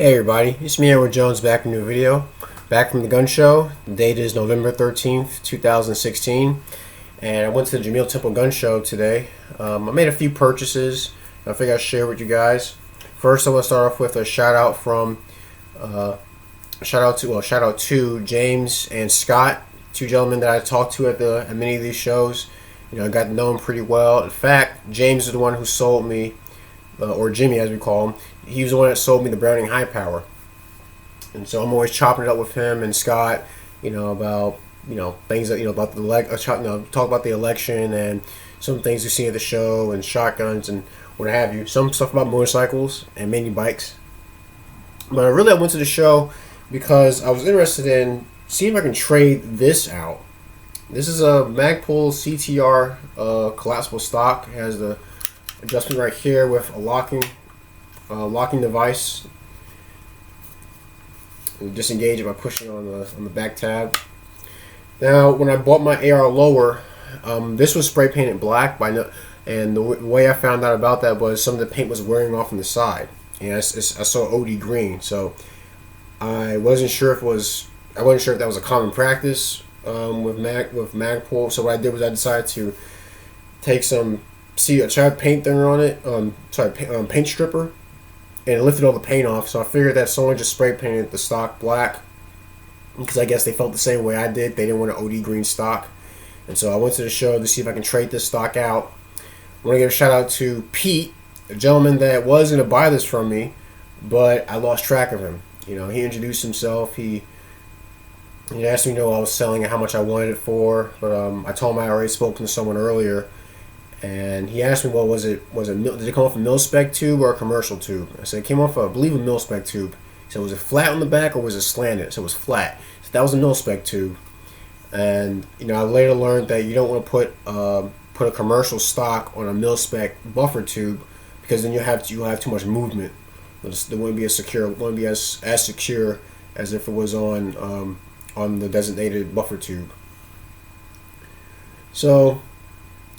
Hey everybody, it's me, Edward Jones, back with a new video. Back from the gun show. The date is November 13th, 2016. And I went to the Jamil Temple gun show today. I made a few purchases. I figured I'd share with you guys. First, I want to start off with a shout out to James and Scott, two gentlemen that I talked to at many of these shows. I got to know them pretty well. In fact, James is the one who sold me, or Jimmy as we call him. He was the one that sold me the Browning High Power, and so I'm always chopping it up with him and Scott, about things that about the talk about the election and some things we see at the show and shotguns and what have you. Some stuff about motorcycles and mini bikes. But I went to the show because I was interested in seeing if I can trade this out. This is a Magpul CTR collapsible stock. It has the adjustment right here with a locking device. We disengage it by pushing on the back tab. Now, when I bought my AR lower, this was spray painted black and the way I found out about that was some of the paint was wearing off on the side, and I saw OD green, so I wasn't sure if that was a common practice with Magpul. So what I did was I decided to take try a paint thinner on it, paint stripper, and it lifted all the paint off. So I figured that someone just spray painted the stock black, because I guess they felt the same way I did. They didn't want an OD green stock. And so I went to the show to see if I can trade this stock out. I want to give a shout out to Pete, a gentleman that was going to buy this from me, but I lost track of him. He introduced himself. He asked me what I was selling and how much I wanted it for. But I told him I already spoken to someone earlier. And he asked me, did it come off a mil-spec tube or a commercial tube? I said, it came off, I believe, a mil-spec tube. He said, was it flat on the back or was it slanted? So it was flat. So that was a mil-spec tube. And, I later learned that you don't want to put a commercial stock on a mil-spec buffer tube, because then you'll have too much movement. It wouldn't be as secure as if it was on the designated buffer tube. So,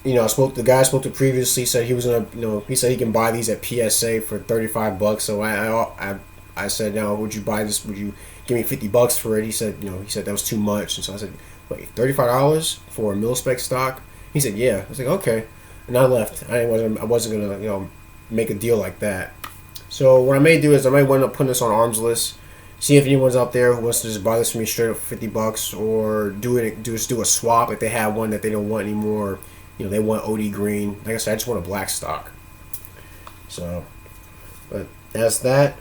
the guy I spoke to previously said he was gonna, he said he can buy these at PSA for $35. So I said, now, would you buy this? Would you give me $50 for it? He said, that was too much. And so I said, wait, $35 for a mil-spec stock? He said, yeah. I was like, okay. And I left. I wasn't gonna, make a deal like that. So what I may do is I might wind up putting this on arms list. See if anyone's out there who wants to just buy this from me straight up for $50, or do a swap if they have one that they don't want anymore. They want OD green. Like I said, I just want a black stock. So, but that's that.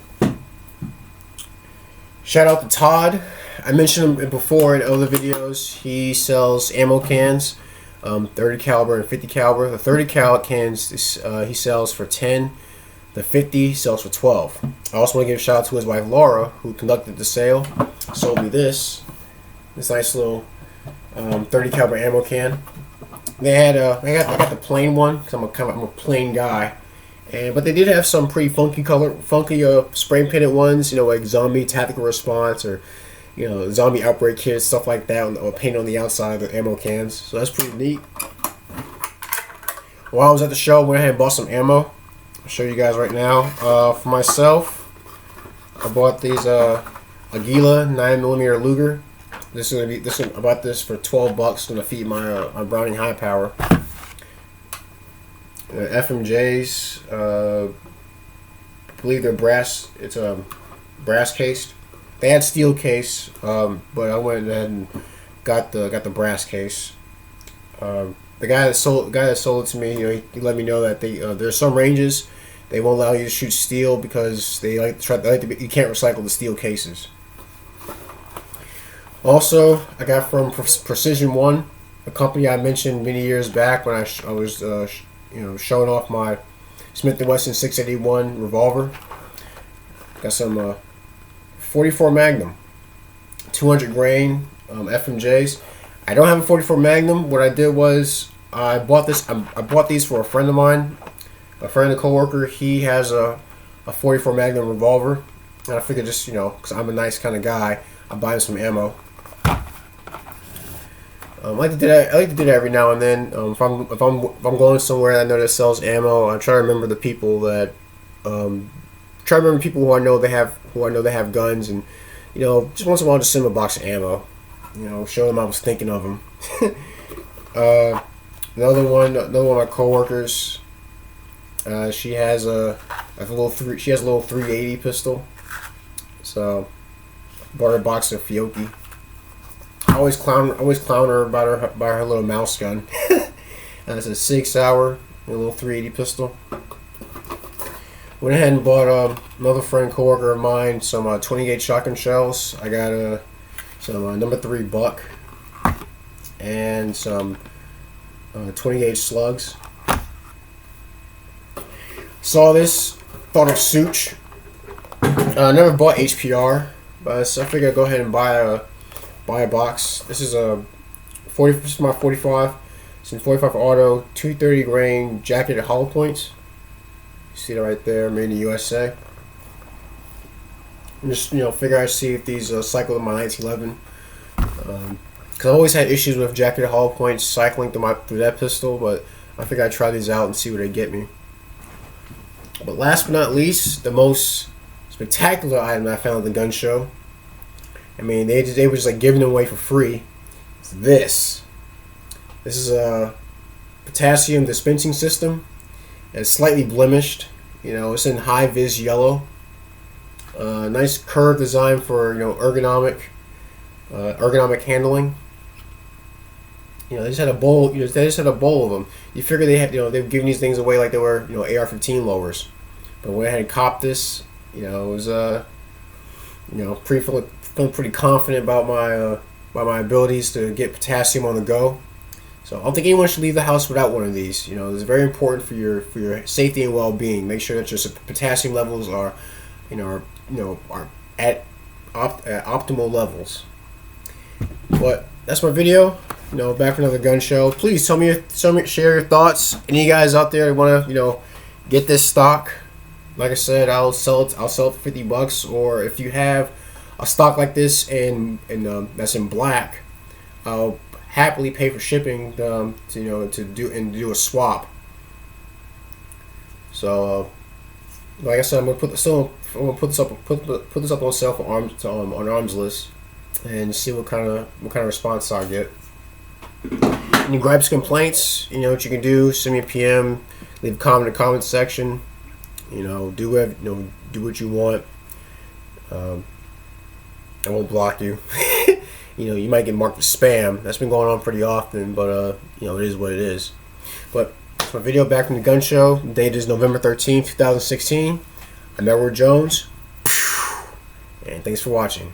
Shout out to Todd. I mentioned him before in other videos. He sells ammo cans, 30 caliber and 50 caliber. The 30 caliber cans he sells for 10. The 50 sells for 12. I also want to give a shout out to his wife Laura, who conducted the sale. Sold me this nice little 30 caliber ammo can. I got the plain one because I'm a plain guy, but they did have some pretty funky spray painted ones, like zombie tactical response or zombie outbreak kits, stuff like that, or painted on the outside of the ammo cans. So that's pretty neat. While I was at the show, I went ahead and bought some ammo. I'll show you guys right now. For myself, I bought these Aguila 9mm Luger. I bought this for $12. It's gonna feed my Browning High Power. FMJs, I believe they're brass. It's brass cased. They had steel case, but I went ahead and got the brass case. The guy that sold it to me, he let me know that there's some ranges they won't allow you to shoot steel because you can't recycle the steel cases. Also, I got from Precision One, a company I mentioned many years back when I was showing off my Smith & Wesson 681 revolver. Got some 44 Magnum, 200 grain FMJs. I don't have a 44 Magnum. What I did was I bought these for a friend of mine, a coworker. He has a 44 Magnum revolver, and I figured just because I'm a nice kind of guy, I'll buy him some ammo. I like to do that every now and then. If I'm going somewhere I know that sells ammo, I try to remember the people that try to remember people who I know they have guns, and just once in a while just send them a box of ammo. Show them I was thinking of them. Another one of my coworkers. She has a little 380 pistol. So bought her a box of Fiocchi. I always clown her about her little mouse gun. That's a 6 hour, a little 380 pistol. Went ahead and bought another coworker of mine some 20 gauge shotgun shells. I got some number 3 buck and some 20 gauge slugs. Saw this, thought of Such. I never bought HPR, but I figured I'd go ahead and buy a box. This is this is my 45. It's in 45 auto, 230 grain jacketed hollow points. You see that right there, made in the USA. I'm just figure I'd see if these cycle in my 1911. Because I always had issues with jacketed hollow points cycling through that pistol, but I figured I'd try these out and see what they get me. But last but not least, the most spectacular item that I found at the gun show. I mean, they were just like giving them away for free. It's this. This is a potassium dispensing system. It's slightly blemished. It's in high vis yellow. Nice curved design for ergonomic handling. They just had a bowl. They just had a bowl of them. You figure they had, they were giving these things away like they were, AR-15 lowers. But when I had copped this, it was, feeling pretty confident about my abilities to get potassium on the go. So I don't think anyone should leave the house without one of these. It's very important for your safety and well-being. Make sure that your potassium levels are at optimal levels. But that's my video. Back for another gun show. Please share your thoughts. Any guys out there want to get this stock? Like I said, I'll sell it for $50. Or if you have a stock like this and that's in black, I'll happily pay for shipping to do a swap. So like I said, I'm gonna put this up on sale for on Arms List and see what kind of response I get. Any gripes, complaints, what you can do. Send me a PM, leave a comment in the comment section. Do what you want. I won't block you. You might get marked as spam. That's been going on pretty often, but it is what it is. But that's my video back from the gun show. The date is November 13th, 2016. I'm Edward Jones, and thanks for watching.